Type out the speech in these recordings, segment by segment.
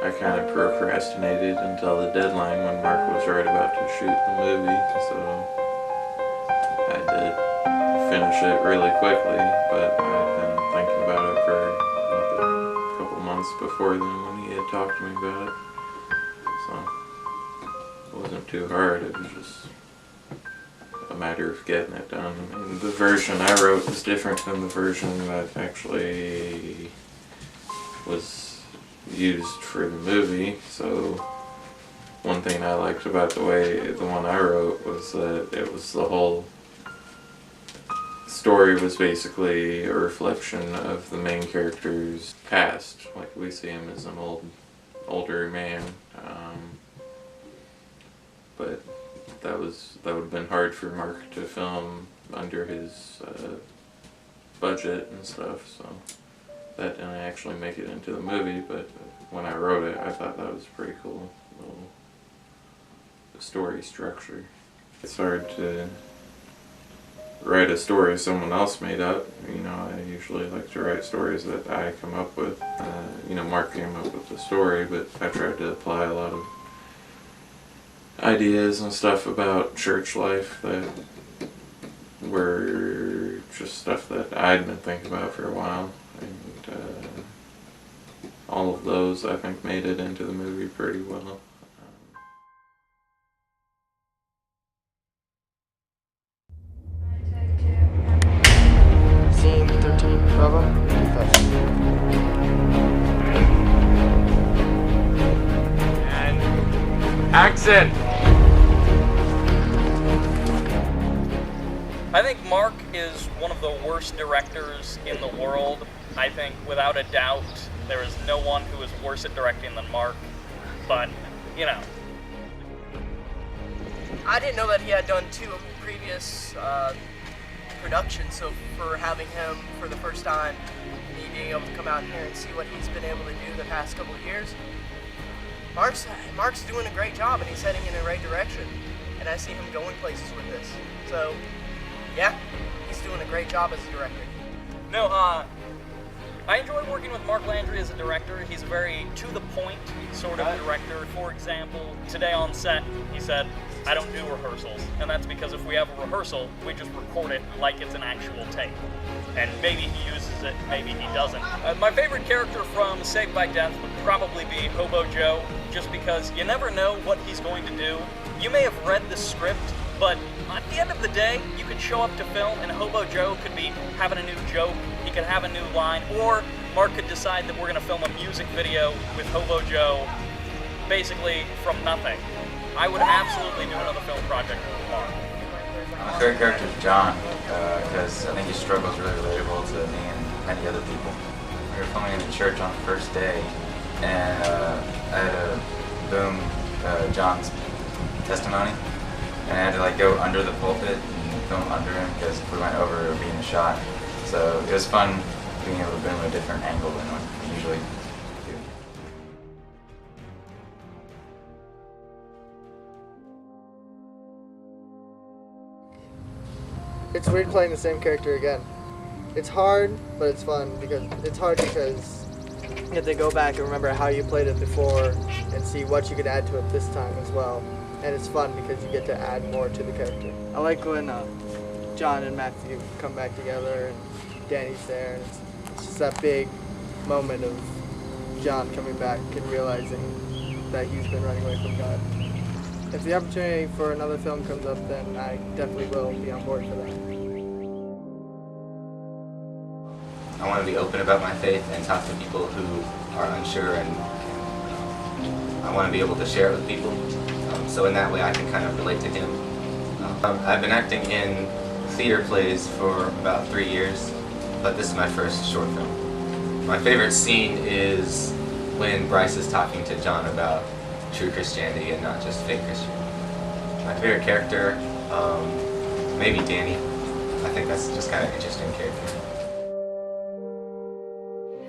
I kind of procrastinated until the deadline when Mark was right about to shoot the movie, so I had to finish it really quickly, but I'd been thinking about it for like a couple months before then when he had talked to me about it, so it wasn't too hard, it was just a matter of getting it done. And the version I wrote was different than the version that actually was used for the movie, so one thing I liked about the one I wrote was that it was the whole story was basically a reflection of the main character's past. Like, we see him as an older man, but that would have been hard for Mark to film under his budget and stuff, so that didn't actually make it into the movie, but when I wrote it, I thought that was a pretty cool little story structure. It's hard to write a story someone else made up. You know, I usually like to write stories that I come up with. Mark came up with the story, but I tried to apply a lot of ideas and stuff about church life that were just stuff that I'd been thinking about for a while, and all of those I think made it into the movie pretty well. Scene 13, Bravo. And action! I think Mark is one of the worst directors in the world. I think, without a doubt, there is no one who is worse at directing than Mark. But, you know. I didn't know that he had done 2 previous productions, so for having him for the first time, me being able to come out here and see what he's been able to do the past couple of years, Mark's doing a great job, and he's heading in the right direction. And I see him going places with this. So, yeah, he's doing a great job as a director. No, I enjoy working with Mark Landry as a director. He's a very to-the-point sort of director. For example, today on set, he said, I don't do rehearsals. And that's because if we have a rehearsal, we just record it like it's an actual tape. And maybe he uses it, maybe he doesn't. My favorite character from Saved by Death would probably be Hobo Joe, just because you never know what he's going to do. You may have read the script, but at the end of the day, you could show up to film and Hobo Joe could be having a new joke, he could have a new line, or Mark could decide that we're going to film a music video with Hobo Joe basically from nothing. I would absolutely do another film project with Mark. My favorite character is John, because I think his struggle is really relatable to me and many other people. We were filming in the church on the first day, and I had to boom John's testimony, and I had to go under the pulpit and film under him because if we went over it would be in the shot. So it was fun being able to boom a different angle than what we usually do. It's weird playing the same character again. It's hard, but it's fun because you have to go back and remember how you played it before and see what you could add to it this time as well. And it's fun because you get to add more to the character. I like when John and Matthew come back together and Danny's there, and it's just that big moment of John coming back and realizing that he's been running away from God. If the opportunity for another film comes up, then I definitely will be on board for that. I want to be open about my faith and talk to people who are unsure, and I want to be able to share it with people. So in that way I can kind of relate to him. I've been acting in theater plays for about 3 years, but this is my first short film. My favorite scene is when Bryce is talking to John about true Christianity and not just fake Christianity. My favorite character, maybe Danny. I think that's just kind of an interesting character.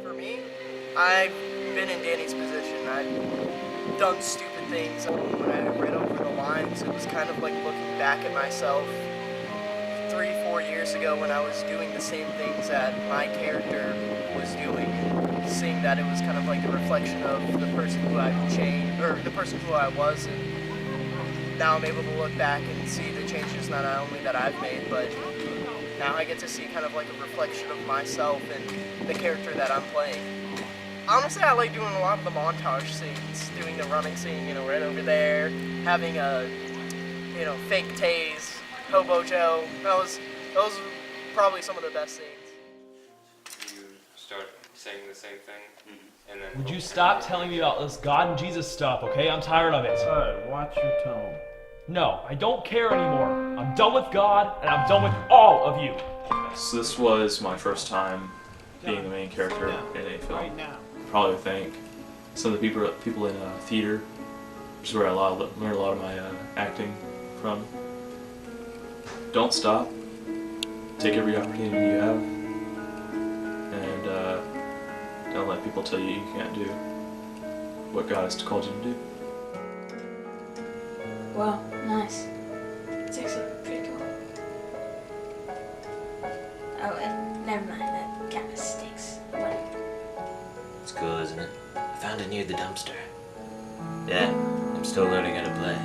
For me, I've been in Danny's position. I've done stupid things. When I read over the lines, it was kind of like looking back at myself 3-4 years ago when I was doing the same things that my character was was doing, seeing that it was kind of like a reflection of the person who I've changed, or the person who I was, and now I'm able to look back and see the changes not only that I've made, but now I get to see kind of like a reflection of myself and the character that I'm playing. Honestly, I like doing a lot of the montage scenes, doing the running scene, you know, right over there, having a, you know, fake tase, Hobo Joe. Those were probably some of the best scenes. You start saying the same thing, and then... Would you stop telling me about this God and Jesus stuff, okay? I'm tired of it. Bud, watch your tone. No, I don't care anymore. I'm done with God, and I'm done with all of you. So this was my first time being the main character in a film. Probably thank some of the people in theater, which is where I learned a lot of my acting from. Don't stop. Take every opportunity you have, and don't let people tell you you can't do what God has called you to do. Wow, nice. It's actually pretty cool. Oh, and never mind, that kind of stinks. Whatever. It's cool, isn't it? I found it near the dumpster. Yeah, I'm still learning how to play.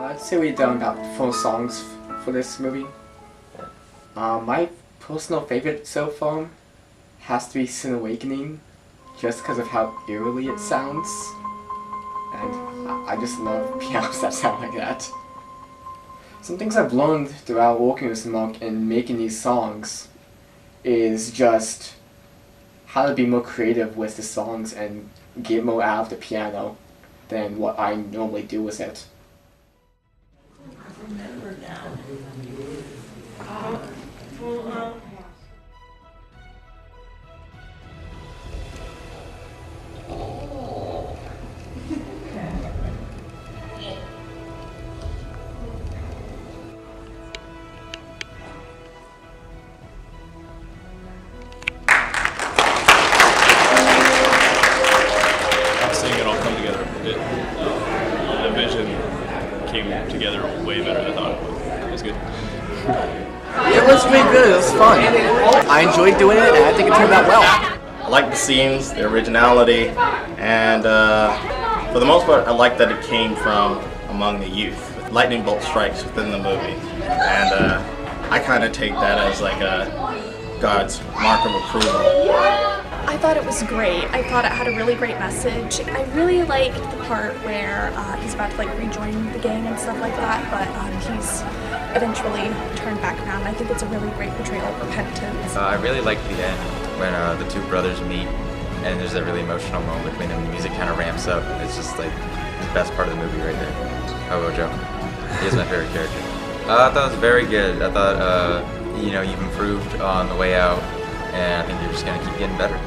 I'd say we've done about 4 songs for this movie. My personal favorite so far has to be Sin Awakening, just because of how eerily it sounds. And I just love pianos that sound like that. Some things I've learned throughout working with Mark and making these songs is just how to be more creative with the songs and get more out of the piano than what I normally do with it. Seeing it all come together, the vision came together way better than I thought it would. It was good. It was pretty good. It was fun. I enjoyed doing it, and I think it turned out well. I like the scenes, the originality, and for the most part, I like that it came from among the youth. Lightning bolt strikes within the movie, and I kind of take that as like God's mark of approval. I thought it was great. I thought it had a really great message. I really liked the part where he's about to like rejoin the gang and stuff like that, but he's eventually turned back around. I think it's a really great portrayal of repentance. I really liked the end when the 2 brothers meet and there's a really emotional moment between them. The music kind of ramps up. It's just like the best part of the movie right there. Hobo Joe. He is my favorite character. I thought it was very good. I thought, you know, you've improved on the way out, and I think you're just going to keep getting better.